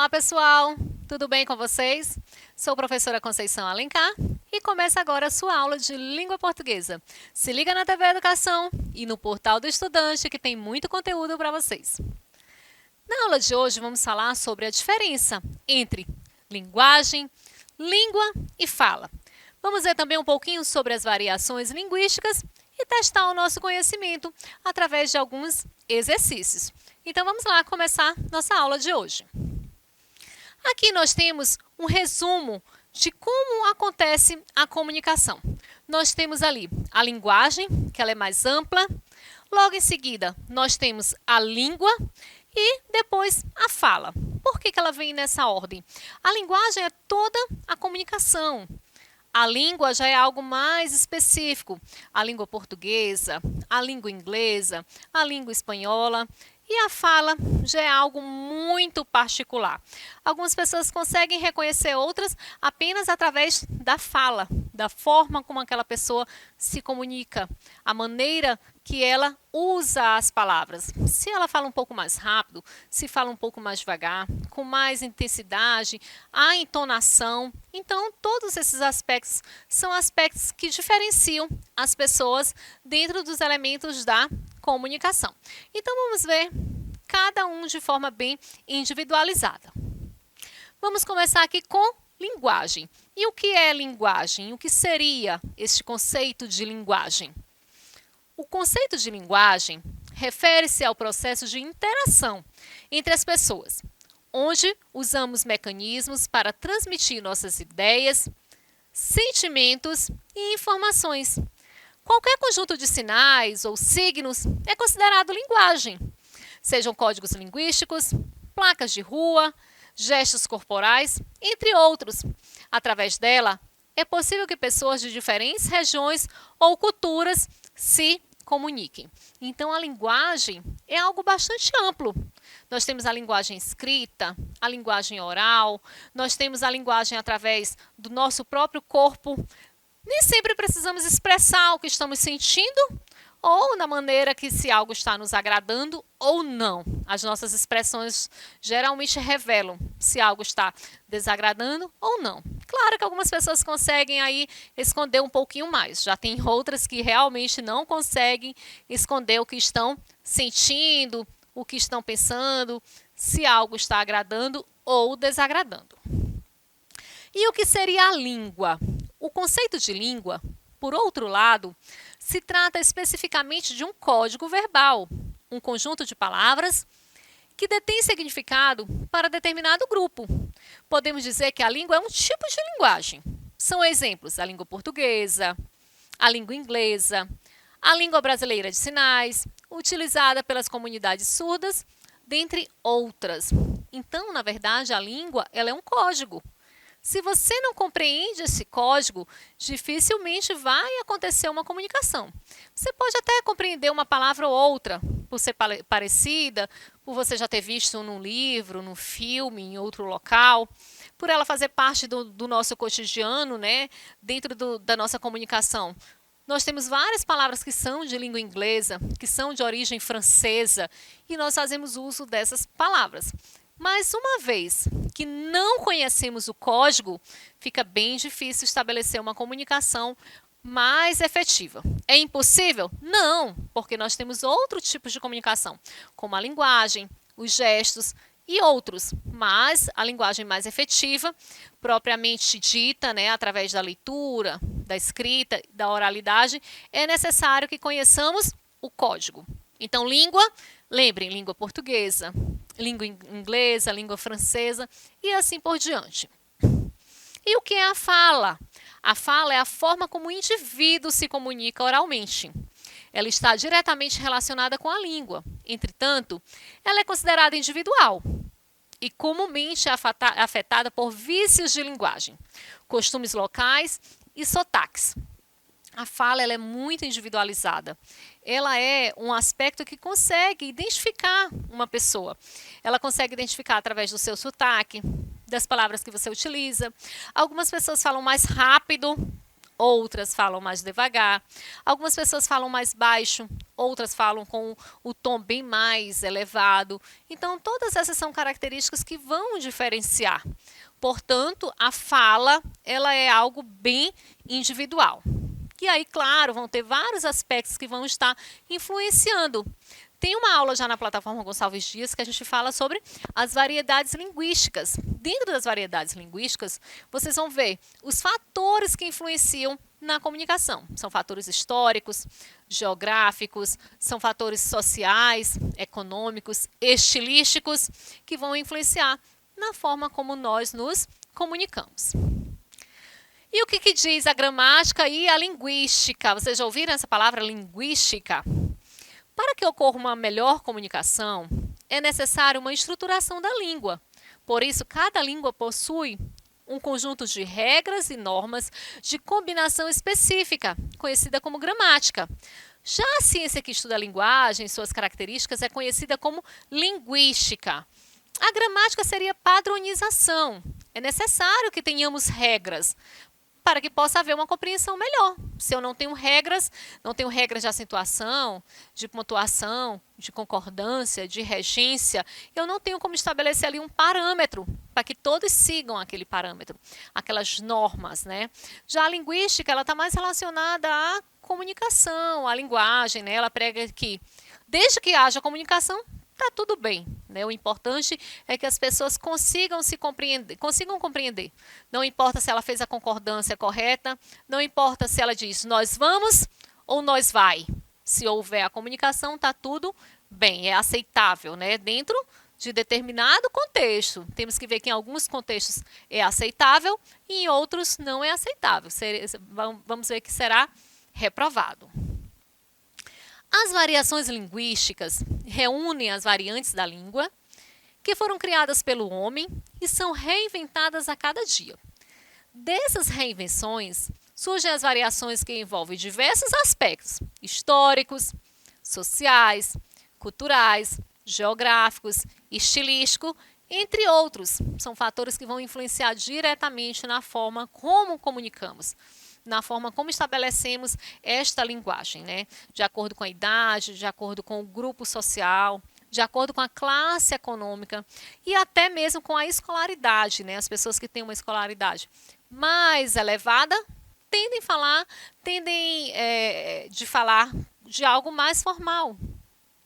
Olá, pessoal! Tudo bem com vocês? Sou a professora Conceição Alencar e começa agora a sua aula de língua portuguesa. Se liga na TV Educação e no portal do estudante que tem muito conteúdo para vocês. Na aula de hoje vamos falar sobre a diferença entre linguagem, língua e fala. Vamos ver também um pouquinho sobre as variações linguísticas e testar o nosso conhecimento através de alguns exercícios. Então vamos lá começar nossa aula de hoje. Aqui nós temos um resumo de como acontece a comunicação. Nós temos ali a linguagem, que ela é mais ampla. Logo em seguida, nós temos a língua e depois a fala. Por que ela vem nessa ordem? A linguagem é toda a comunicação. A língua já é algo mais específico. A língua portuguesa, a língua inglesa, a língua espanhola. E a fala já é algo muito particular. Algumas pessoas conseguem reconhecer outras apenas através da fala, da forma como aquela pessoa se comunica, a maneira que ela usa as palavras. Se ela fala um pouco mais rápido, se fala um pouco mais devagar, com mais intensidade, a entonação. Então, todos esses aspectos são aspectos que diferenciam as pessoas dentro dos elementos da comunicação. Então, vamos ver cada um de forma bem individualizada. Vamos começar aqui com linguagem. E o que é linguagem? O que seria este conceito de linguagem? O conceito de linguagem refere-se ao processo de interação entre as pessoas, onde usamos mecanismos para transmitir nossas ideias, sentimentos e informações. Qualquer conjunto de sinais ou signos é considerado linguagem, sejam códigos linguísticos, placas de rua, gestos corporais, entre outros. Através dela, é possível que pessoas de diferentes regiões ou culturas se comuniquem. Então, a linguagem é algo bastante amplo. Nós temos a linguagem escrita, a linguagem oral, nós temos a linguagem através do nosso próprio corpo. Nem sempre precisamos expressar o que estamos sentindo ou na maneira que se algo está nos agradando ou não. As nossas expressões geralmente revelam se algo está desagradando ou não. Claro que algumas pessoas conseguem aí esconder um pouquinho mais. Já tem outras que realmente não conseguem esconder o que estão sentindo, o que estão pensando, se algo está agradando ou desagradando. E o que seria a língua? O conceito de língua, por outro lado, se trata especificamente de um código verbal, um conjunto de palavras que detém significado para determinado grupo. Podemos dizer que a língua é um tipo de linguagem. São exemplos a língua portuguesa, a língua inglesa, a língua brasileira de sinais, utilizada pelas comunidades surdas, dentre outras. Então, na verdade, a língua ela é um código. Se você não compreende esse código, dificilmente vai acontecer uma comunicação. Você pode até compreender uma palavra ou outra, por ser parecida, por você já ter visto num livro, num filme, em outro local, por ela fazer parte do nosso cotidiano, né, dentro da nossa comunicação. Nós temos várias palavras que são de língua inglesa, que são de origem francesa, e nós fazemos uso dessas palavras. Mas uma vez que não conhecemos o código, fica bem difícil estabelecer uma comunicação mais efetiva. É impossível? Não, porque nós temos outros tipos de comunicação, como a linguagem, os gestos e outros. Mas a linguagem mais efetiva, propriamente dita, né, através da leitura, da escrita, da oralidade, é necessário que conheçamos o código. Então, língua, lembrem, língua portuguesa, língua inglesa, língua francesa e assim por diante. E o que é a fala? A fala é a forma como o indivíduo se comunica oralmente. Ela está diretamente relacionada com a língua. Entretanto, ela é considerada individual e comumente afetada por vícios de linguagem, costumes locais e sotaques. A fala ela é muito individualizada. Ela é um aspecto que consegue identificar uma pessoa. Ela consegue identificar através do seu sotaque, das palavras que você utiliza. Algumas pessoas falam mais rápido, outras falam mais devagar. Algumas pessoas falam mais baixo, outras falam com o tom bem mais elevado. Então, todas essas são características que vão diferenciar. Portanto, a fala, ela é algo bem individual. E aí, claro, vão ter vários aspectos que vão estar influenciando. Tem uma aula já na plataforma Gonçalves Dias que a gente fala sobre as variedades linguísticas. Dentro das variedades linguísticas, vocês vão ver os fatores que influenciam na comunicação. São fatores históricos, geográficos, são fatores sociais, econômicos, estilísticos, que vão influenciar na forma como nós nos comunicamos. E o que diz a gramática e a linguística? Vocês já ouviram essa palavra linguística? Para que ocorra uma melhor comunicação, é necessário uma estruturação da língua. Por isso, cada língua possui um conjunto de regras e normas de combinação específica, conhecida como gramática. Já a ciência que estuda a linguagem e suas características é conhecida como linguística. A gramática seria padronização. É necessário que tenhamos regras para que possa haver uma compreensão melhor. Se eu não tenho regras de acentuação, de pontuação, de concordância, de regência, eu não tenho como estabelecer ali um parâmetro para que todos sigam aquele parâmetro, aquelas normas, né? Já a linguística, ela está mais relacionada à comunicação, à linguagem, né? Ela prega que, desde que haja comunicação, está tudo bem, né? O importante é que as pessoas consigam compreender. Não importa se ela fez a concordância correta, não importa se ela diz nós vamos ou nós vai. Se houver a comunicação, está tudo bem, é aceitável, né? Dentro de determinado contexto. Temos que ver que em alguns contextos é aceitável e em outros não é aceitável. Vamos ver que será reprovado. As variações linguísticas reúnem as variantes da língua que foram criadas pelo homem e são reinventadas a cada dia. Dessas reinvenções, surgem as variações que envolvem diversos aspectos históricos, sociais, culturais, geográficos, estilísticos, entre outros. São fatores que vão influenciar diretamente na forma como comunicamos, na forma como estabelecemos esta linguagem, né? De acordo com a idade, de acordo com o grupo social, de acordo com a classe econômica e até mesmo com a escolaridade, né? As pessoas que têm uma escolaridade mais elevada tendem de falar de algo mais formal,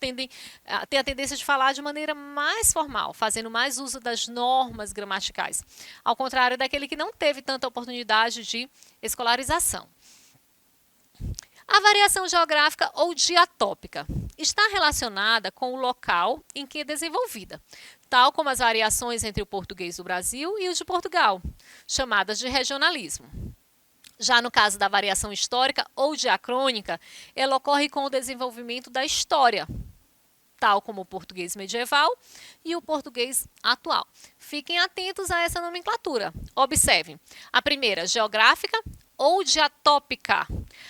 têm a tendência de falar de maneira mais formal, fazendo mais uso das normas gramaticais, ao contrário daquele que não teve tanta oportunidade de escolarização. A variação geográfica ou diatópica está relacionada com o local em que é desenvolvida, tal como as variações entre o português do Brasil e o de Portugal, chamadas de regionalismo. Já no caso da variação histórica ou diacrônica, ela ocorre com o desenvolvimento da história, tal como o português medieval e o português atual. Fiquem atentos a essa nomenclatura. Observem. A primeira, geográfica ou diatópica.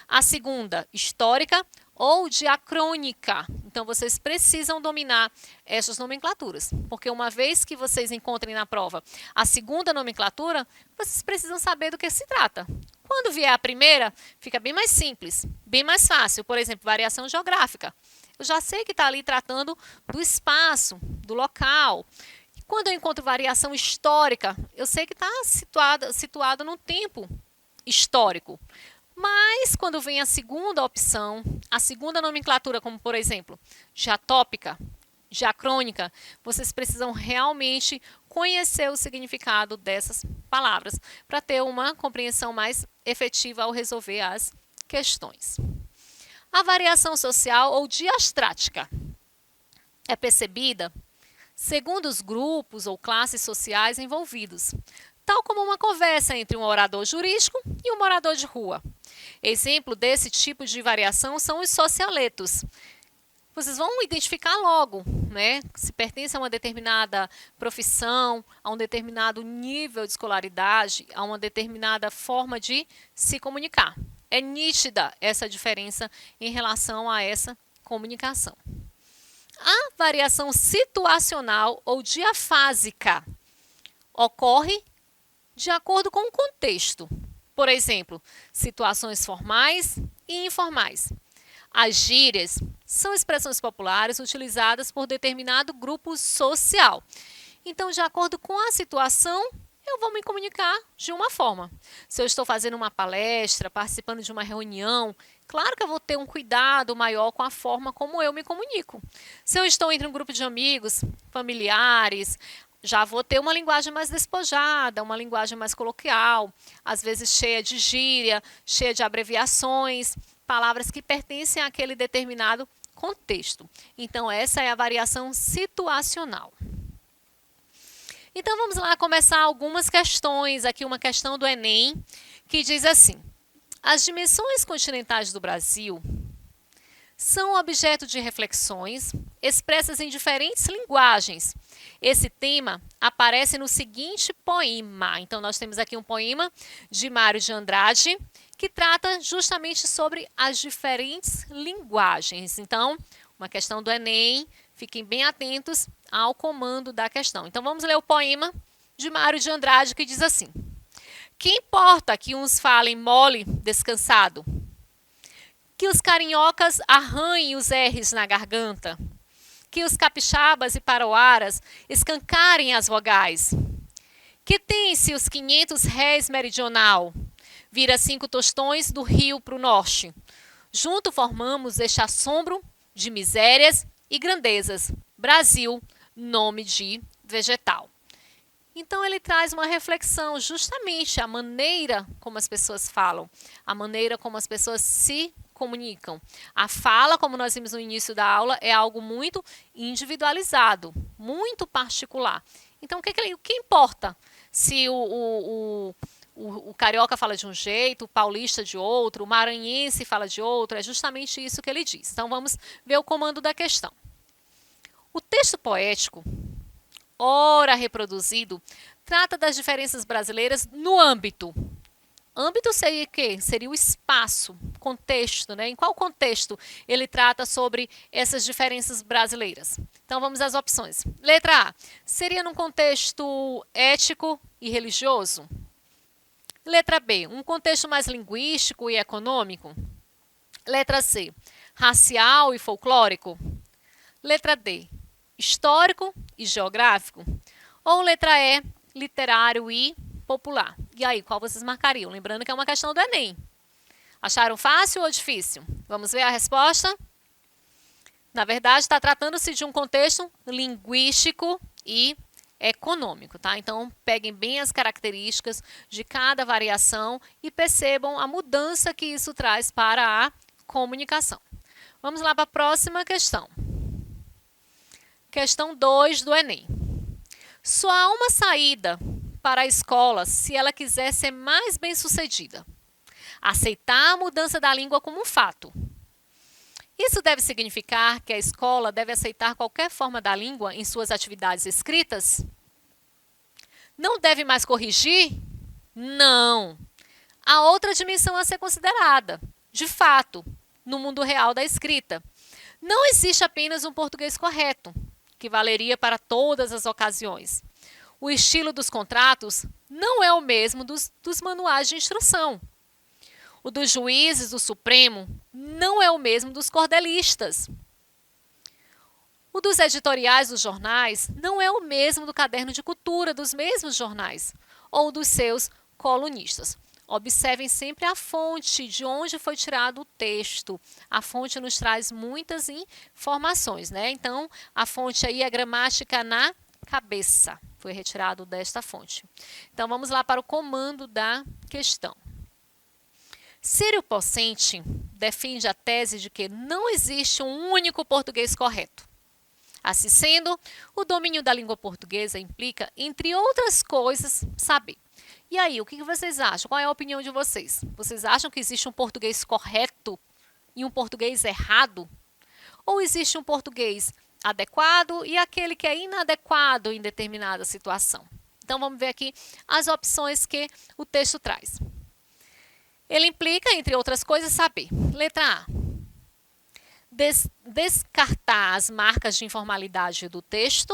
A segunda, histórica ou diacrônica. Então, vocês precisam dominar essas nomenclaturas, porque uma vez que vocês encontrem na prova a segunda nomenclatura, vocês precisam saber do que se trata. Quando vier a primeira, fica bem mais simples, bem mais fácil. Por exemplo, variação geográfica. Eu já sei que está ali tratando do espaço, do local. E quando eu encontro variação histórica, eu sei que está situado no tempo histórico. Mas, quando vem a segunda opção, a segunda nomenclatura, como, por exemplo, diatópica, diacrônica, vocês precisam realmente conhecer o significado dessas palavras para ter uma compreensão mais efetiva ao resolver as questões. A variação social ou diastrática é percebida segundo os grupos ou classes sociais envolvidos, tal como uma conversa entre um orador jurídico e um morador de rua. Exemplo desse tipo de variação são os socialetos. Vocês vão identificar logo, né, se pertence a uma determinada profissão, a um determinado nível de escolaridade, a uma determinada forma de se comunicar. É nítida essa diferença em relação a essa comunicação. A variação situacional ou diafásica ocorre de acordo com o contexto. Por exemplo, situações formais e informais. As gírias são expressões populares utilizadas por determinado grupo social. Então, de acordo com a situação, eu vou me comunicar de uma forma. Se eu estou fazendo uma palestra, participando de uma reunião, claro que eu vou ter um cuidado maior com a forma como eu me comunico. Se eu estou entre um grupo de amigos, familiares, já vou ter uma linguagem mais despojada, uma linguagem mais coloquial, às vezes cheia de gíria, cheia de abreviações, palavras que pertencem àquele determinado contexto. Então, essa é a variação situacional. Então, vamos lá começar algumas questões. Aqui uma questão do Enem, que diz assim: as dimensões continentais do Brasil são objeto de reflexões expressas em diferentes linguagens. Esse tema aparece no seguinte poema. Então, nós temos aqui um poema de Mário de Andrade, que trata justamente sobre as diferentes linguagens. Então, uma questão do Enem, fiquem bem atentos ao comando da questão. Então, vamos ler o poema de Mário de Andrade, que diz assim: que importa que uns falem mole, descansado, que os cariocas arranhem os R's na garganta, que os capixabas e paroaras escancarem as vogais, que tem-se os 500 réis meridional, vira 5 tostões do rio para o norte. Junto formamos este assombro de misérias e grandezas. Brasil, nome de vegetal. Então, ele traz uma reflexão, justamente a maneira como as pessoas falam, a maneira como as pessoas se comunicam. A fala, como nós vimos no início da aula, é algo muito individualizado, muito particular. Então, o que importa se o carioca fala de um jeito, o paulista de outro, o maranhense fala de outro? É justamente isso que ele diz. Então, vamos ver o comando da questão. O texto poético, ora reproduzido, trata das diferenças brasileiras no âmbito. Âmbito seria o quê? Seria o espaço, contexto, né? Em qual contexto ele trata sobre essas diferenças brasileiras? Então, vamos às opções. Letra A, seria num contexto ético e religioso? Letra B, um contexto mais linguístico e econômico? Letra C, racial e folclórico? Letra D, histórico e geográfico? Ou letra E, literário e popular? E aí, qual vocês marcariam? Lembrando que é uma questão do Enem. Acharam fácil ou difícil? Vamos ver a resposta? Na verdade, está tratando-se de um contexto linguístico e econômico, tá? Então, peguem bem as características de cada variação e percebam a mudança que isso traz para a comunicação. Vamos lá para a próxima questão. Questão 2 do Enem. Só há uma saída para a escola se ela quiser ser mais bem-sucedida: aceitar a mudança da língua como um fato. Isso deve significar que a escola deve aceitar qualquer forma da língua em suas atividades escritas? Não deve mais corrigir? Não. Há outra dimensão a ser considerada. De fato, no mundo real da escrita, não existe apenas um português correto, que valeria para todas as ocasiões. O estilo dos contratos não é o mesmo dos manuais de instrução. O dos juízes do Supremo não é o mesmo dos cordelistas. O dos editoriais dos jornais não é o mesmo do caderno de cultura dos mesmos jornais ou dos seus colunistas. Observem sempre a fonte, de onde foi tirado o texto. A fonte nos traz muitas informações, né? Então, a fonte aí é gramática na cabeça. Foi retirado desta fonte. Então, vamos lá para o comando da questão. Círio Pocente defende a tese de que não existe um único português correto. Assim sendo, o domínio da língua portuguesa implica, entre outras coisas, saber. E aí, o que vocês acham? Qual é a opinião de vocês? Vocês acham que existe um português correto e um português errado? Ou existe um português adequado e aquele que é inadequado em determinada situação? Então, vamos ver aqui as opções que o texto traz. Ele implica, entre outras coisas, saber. Letra A. Descartar as marcas de informalidade do texto.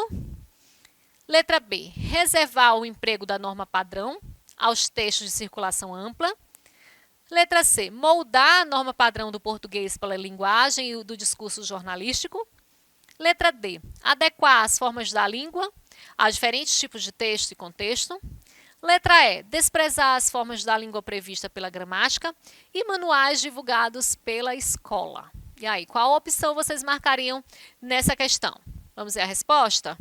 Letra B. Reservar o emprego da norma padrão aos textos de circulação ampla. Letra C, moldar a norma padrão do português pela linguagem e do discurso jornalístico. Letra D, adequar as formas da língua a diferentes tipos de texto e contexto. Letra E, desprezar as formas da língua prevista pela gramática e manuais divulgados pela escola. E aí, qual opção vocês marcariam nessa questão? Vamos ver a resposta?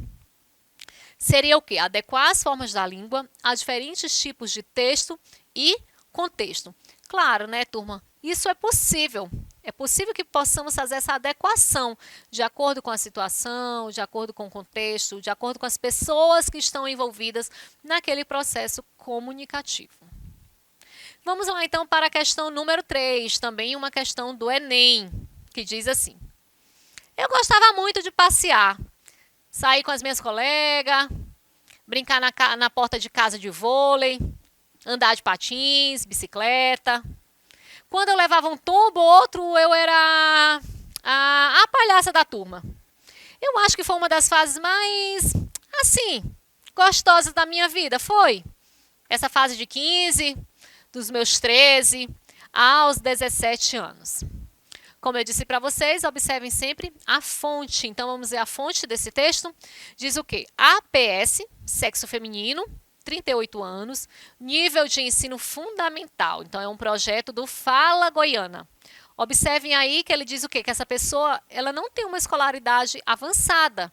Seria o quê? Adequar as formas da língua a diferentes tipos de texto e contexto. Claro, né, turma? Isso é possível. É possível que possamos fazer essa adequação de acordo com a situação, de acordo com o contexto, de acordo com as pessoas que estão envolvidas naquele processo comunicativo. Vamos lá, então, para a questão número 3, também uma questão do Enem, que diz assim: eu gostava muito de passear, sair com as minhas colegas, brincar na porta de casa de vôlei, andar de patins, bicicleta. Quando eu levava um tombo ou outro, eu era a palhaça da turma. Eu acho que foi uma das fases mais, assim, gostosas da minha vida. Foi essa fase de 15, dos meus 13 aos 17 anos. Como eu disse para vocês, observem sempre a fonte. Então, vamos ver a fonte desse texto. Diz o quê? APS, sexo feminino, 38 anos, nível de ensino fundamental. Então, é um projeto do Fala Goiana. Observem aí que ele diz o quê? Que essa pessoa ela não tem uma escolaridade avançada.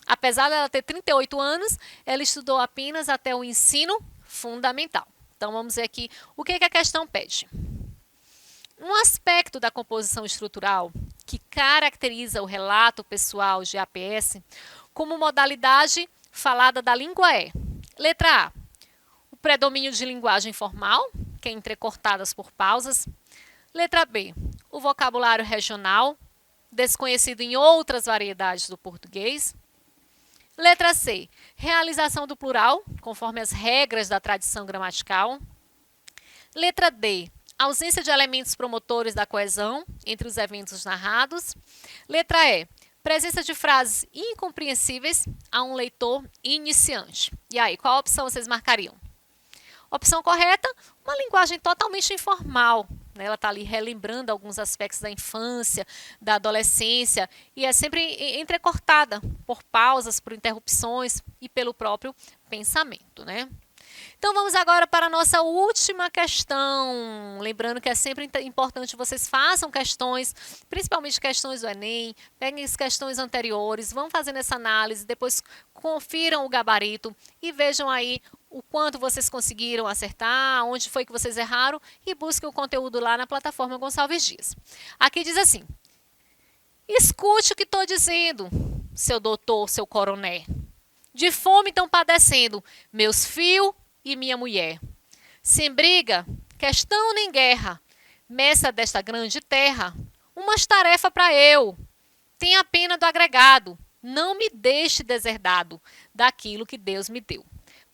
Apesar dela ter 38 anos, ela estudou apenas até o ensino fundamental. Então, vamos ver aqui o que a questão pede. Um aspecto da composição estrutural que caracteriza o relato pessoal de APS como modalidade falada da língua é: letra A, o predomínio de linguagem formal, que é entrecortadas por pausas. Letra B, o vocabulário regional, desconhecido em outras variedades do português. Letra C, realização do plural, conforme as regras da tradição gramatical. Letra D, ausência de elementos promotores da coesão entre os eventos narrados. Letra E, presença de frases incompreensíveis a um leitor iniciante. E aí, qual opção vocês marcariam? Opção correta, uma linguagem totalmente informal. Né? Ela está ali relembrando alguns aspectos da infância, da adolescência, e é sempre entrecortada por pausas, por interrupções e pelo próprio pensamento, né? Então, vamos agora para a nossa última questão. Lembrando que é sempre importante que vocês façam questões, principalmente questões do Enem, peguem as questões anteriores, vão fazendo essa análise, depois confiram o gabarito e vejam aí o quanto vocês conseguiram acertar, onde foi que vocês erraram e busquem o conteúdo lá na plataforma Gonçalves Dias. Aqui diz assim: escute o que estou dizendo, seu doutor, seu coroné. De fome estão padecendo meus filhos e minha mulher. Sem briga, questão nem guerra, messa desta grande terra, umas tarefas para eu. Tenha pena do agregado, não me deixe deserdado daquilo que Deus me deu.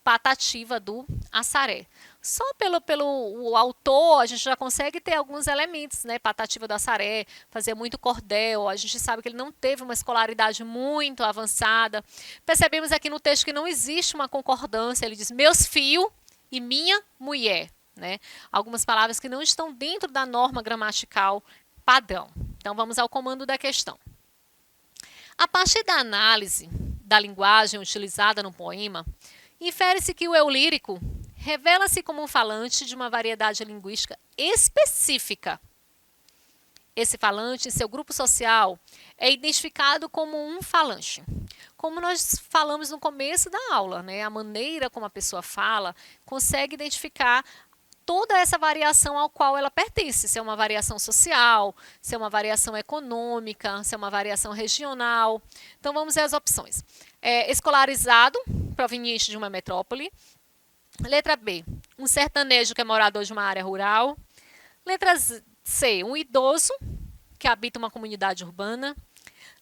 Patativa do Assaré. Só pelo o autor, a gente já consegue ter alguns elementos, né? Patativa do Assaré, fazia muito cordel, a gente sabe que ele não teve uma escolaridade muito avançada. Percebemos aqui no texto que não existe uma concordância, ele diz meus filhos e minha mulher, né? Algumas palavras que não estão dentro da norma gramatical padrão. Então, vamos ao comando da questão. A partir da análise da linguagem utilizada no poema, infere-se que o eu lírico revela-se como um falante de uma variedade linguística específica. Esse falante, em seu grupo social, é identificado como um falante. Como nós falamos no começo da aula, né? A maneira como a pessoa fala consegue identificar toda essa variação ao qual ela pertence, se é uma variação social, se é uma variação econômica, se é uma variação regional. Então, vamos ver as opções. Escolarizado, proveniente de uma metrópole. Letra B, um sertanejo que é morador de uma área rural. Letra C, um idoso que habita uma comunidade urbana.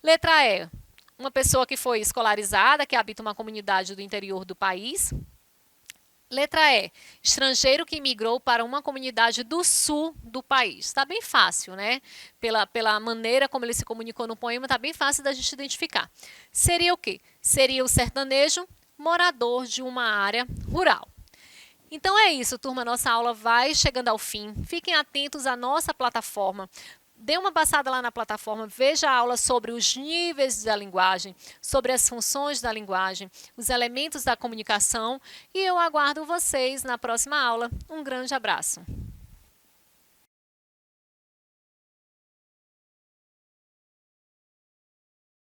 Letra E, uma pessoa que foi escolarizada, que habita uma comunidade do interior do país. Letra E, estrangeiro que migrou para uma comunidade do sul do país. Está bem fácil, né? Pela maneira como ele se comunicou no poema, está bem fácil da gente identificar. Seria o quê? Seria o sertanejo morador de uma área rural. Então é isso, turma, nossa aula vai chegando ao fim. Fiquem atentos à nossa plataforma. Dê uma passada lá na plataforma, veja a aula sobre os níveis da linguagem, sobre as funções da linguagem, os elementos da comunicação e eu aguardo vocês na próxima aula. Um grande abraço.